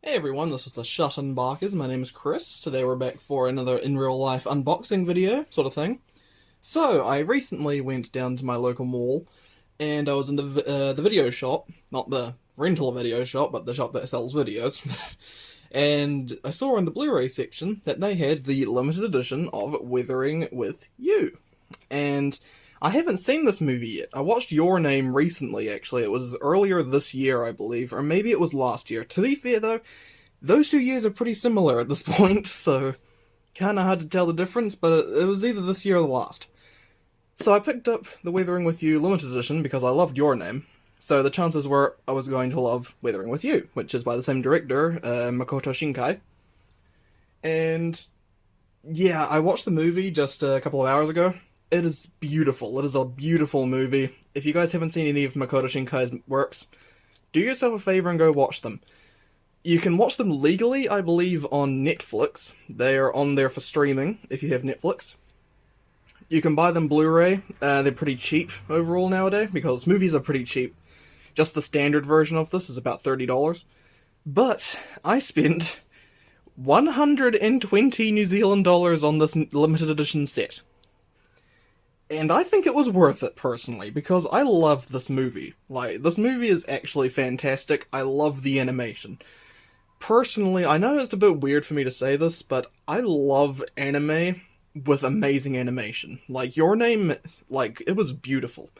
Hey everyone, this is the ShutInBakas. My name is Chris. Today we're back for another in real life unboxing video, sort of thing. So, I recently went down to my local mall, and I was in the video shop, not the rental video shop, but the shop that sells videos. And I saw in the Blu-ray section that they had the limited edition of Weathering with You. And I haven't seen this movie yet. I watched Your Name recently, actually. It was earlier this year, I believe, or maybe it was last year. To be fair, though, those 2 years are pretty similar at this point, so kinda hard to tell the difference, but it was either this year or the last. So I picked up the Weathering with You limited edition because I loved Your Name, so the chances were I was going to love Weathering with You, which is by the same director, Makoto Shinkai. And yeah, I watched the movie just a couple of hours ago. It is beautiful. It is a beautiful movie. If you guys haven't seen any of Makoto Shinkai's works, do yourself a favor and go watch them. You can watch them legally, I believe, on Netflix. They are on there for streaming, if you have Netflix. You can buy them Blu-ray. They're pretty cheap overall nowadays, because movies are pretty cheap. Just the standard version of this is about $30. But I spent 120 New Zealand dollars on this limited edition set. And I think it was worth it, personally, because I love this movie. Like, this movie is actually fantastic. I love the animation. Personally, I know it's a bit weird for me to say this, but I love anime with amazing animation. Like, Your Name, like, it was beautiful.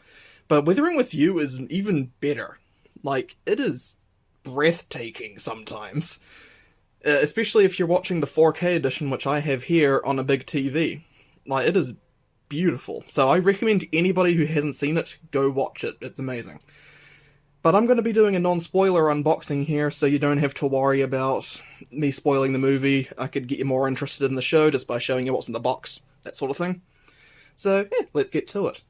But Weathering with You is even better. Like, it is breathtaking sometimes. Especially if you're watching the 4K edition, which I have here on a big TV. Like, it is beautiful. So I recommend anybody who hasn't seen it, go watch it. It's amazing. But I'm going to be doing a non-spoiler unboxing here, so you don't have to worry about me spoiling the movie. I could get you more interested in the show just by showing you what's in the box, that sort of thing. So, yeah, let's get to it.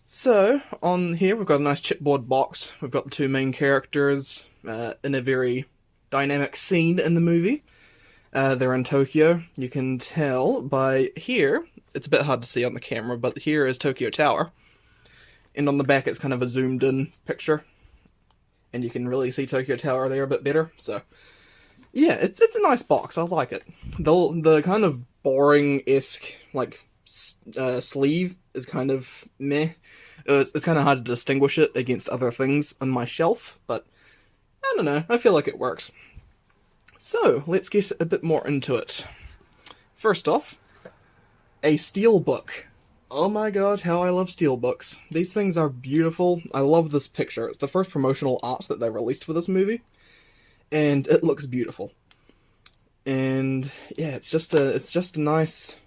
So, on here we've got a nice chipboard box. We've got the two main characters in a very dynamic scene in the movie. They're in Tokyo. You can tell by here, it's a bit hard to see on the camera, but here is Tokyo Tower. And on the back it's kind of a zoomed in picture. And you can really see Tokyo Tower there a bit better, so yeah, it's a nice box, I like it. The kind of boring-esque, like, sleeve is kind of meh. It's kind of hard to distinguish it against other things on my shelf, but I don't know, I feel like it works. So, let's get a bit more into it. First off, a steelbook. Oh my god, how I love steelbooks. These things are beautiful. I love this picture. It's the first promotional art that they released for this movie, and it looks beautiful. And yeah, it's just a nice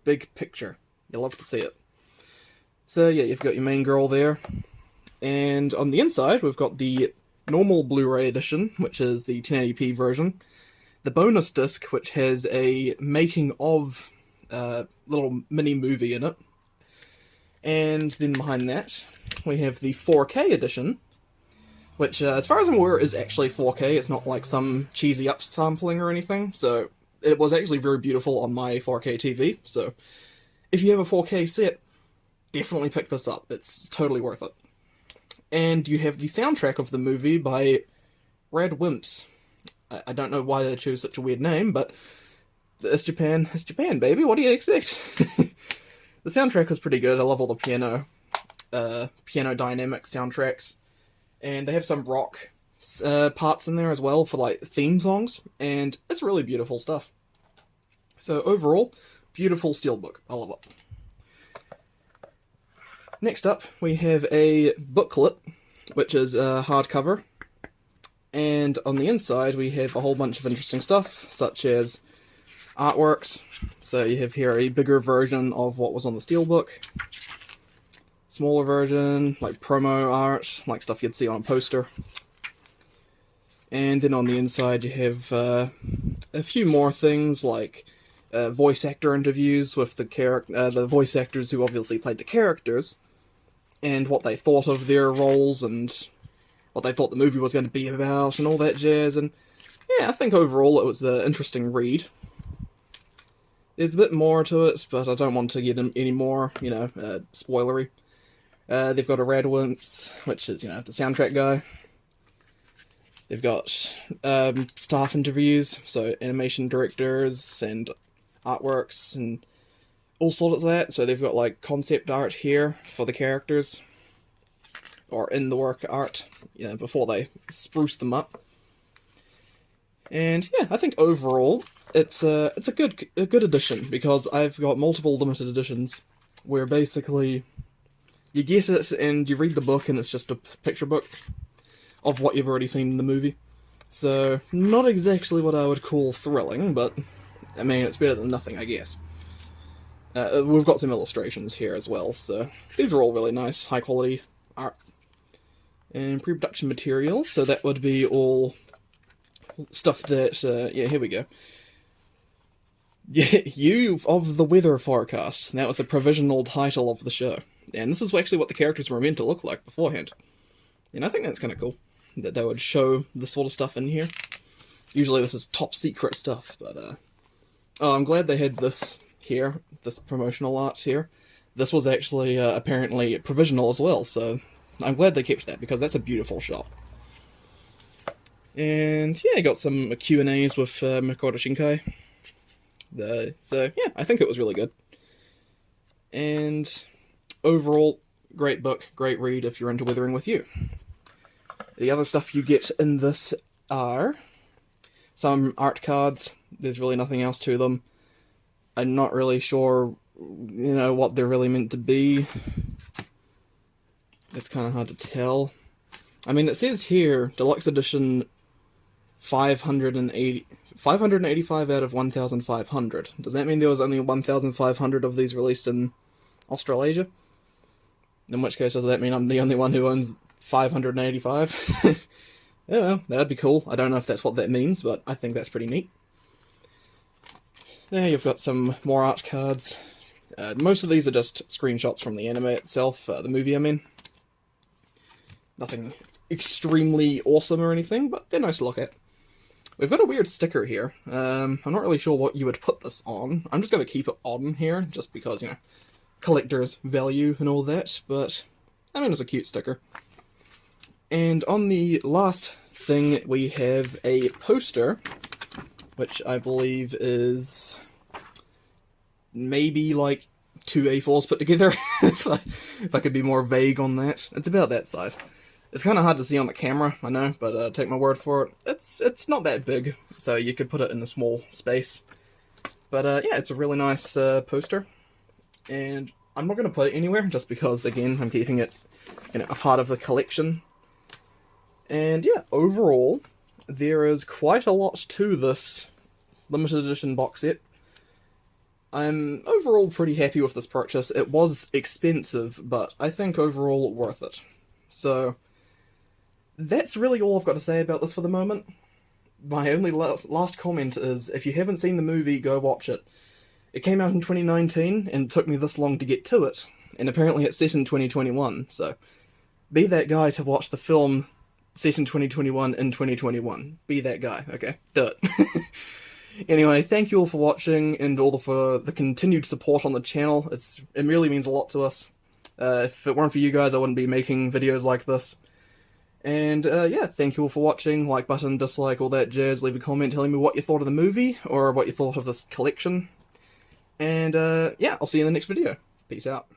big picture. You'll love to see it. So yeah, you've got your main girl there, and on the inside we've got the normal Blu-ray edition, which is the 1080p version, the bonus disc, which has a making of little mini movie in it, and then behind that we have the 4K edition, which as far as I'm aware is actually 4K. It's not like some cheesy upsampling or anything, so it was actually very beautiful on my 4K TV, so if you have a 4K set, definitely pick this up. It's totally worth it. And you have the soundtrack of the movie by Rad Wimps. I don't know why they chose such a weird name, but it's Japan. It's Japan, baby. What do you expect? The soundtrack was pretty good. I love all the piano dynamic soundtracks. And they have some rock parts in there as well for, like, theme songs. And it's really beautiful stuff. So overall, beautiful steelbook. I love it. Next up, we have a booklet, which is hardcover. And on the inside, we have a whole bunch of interesting stuff, such as artworks. So you have here a bigger version of what was on the steelbook, smaller version, like promo art, like stuff you'd see on a poster. And then on the inside you have a few more things, like voice actor interviews with the voice actors who obviously played the characters, and what they thought of their roles, and what they thought the movie was going to be about, and all that jazz. And yeah, I think overall it was an interesting read. There's a bit more to it, but I don't want to get any more, spoilery. They've got a Rad Wimps, which is, the soundtrack guy. They've got staff interviews, so animation directors and artworks and all sorts of that. So they've got like concept art here for the characters, or in the work art, you know, before they spruce them up. And yeah, I think overall it's a good edition, because I've got multiple limited editions where basically you get it and you read the book and it's just a picture book of what you've already seen in the movie. So not exactly what I would call thrilling, but I mean, it's better than nothing, I guess. We've got some illustrations here as well, so these are all really nice, high quality art. And pre-production material, so that would be all stuff that, yeah, here we go. Yeah, You of the Weather Forecast. That was the provisional title of the show. And this is actually what the characters were meant to look like beforehand. And I think that's kind of cool, that they would show this sort of stuff in here. Usually this is top secret stuff, but, oh, I'm glad they had this here, this promotional art here. This was actually, apparently provisional as well, so I'm glad they kept that, because that's a beautiful shot. And yeah, I got some Q&As with Makoto Shinkai. So yeah, I think it was really good. And overall, great book, great read if you're into Weathering with You. The other stuff you get in this are some art cards. There's really nothing else to them. I'm not really sure, you know, what they're really meant to be. It's kind of hard to tell. I mean, it says here, Deluxe Edition 585 out of 1,500. Does that mean there was only 1,500 of these released in Australasia? In which case, does that mean I'm the only one who owns 585? Yeah, well, that'd be cool. I don't know if that's what that means, but I think that's pretty neat. There you've got some more art cards. Most of these are just screenshots from the anime itself, the movie I mean. Nothing extremely awesome or anything, but they're nice to look at. We've got a weird sticker here. I'm not really sure what you would put this on. I'm just going to keep it on here, just because, you know, collector's value and all that, but I mean, it's a cute sticker. And on the last thing, we have a poster, which I believe is maybe like 2 A4s put together, if I could be more vague on that. It's about that size. It's kind of hard to see on the camera, I know, but take my word for it. It's not that big, so you could put it in a small space. But yeah, it's a really nice poster, and I'm not going to put it anywhere, just because, again, I'm keeping it, you know, a part of the collection. And yeah, overall, there is quite a lot to this limited edition box set. I'm overall pretty happy with this purchase. It was expensive, but I think overall worth it. So that's really all I've got to say about this for the moment. My only last comment is, if you haven't seen the movie, go watch it. It came out in 2019, and it took me this long to get to it, and apparently it's set in 2021, so be that guy to watch the film set in 2021 in 2021. Be that guy, okay? Do it. Anyway, thank you all for watching, and all for the continued support on the channel. It really means a lot to us. If it weren't for you guys, I wouldn't be making videos like this. And yeah, thank you all for watching. Like button, dislike, all that jazz. Leave a comment telling me what you thought of the movie, or what you thought of this collection. And yeah, I'll see you in the next video. Peace out.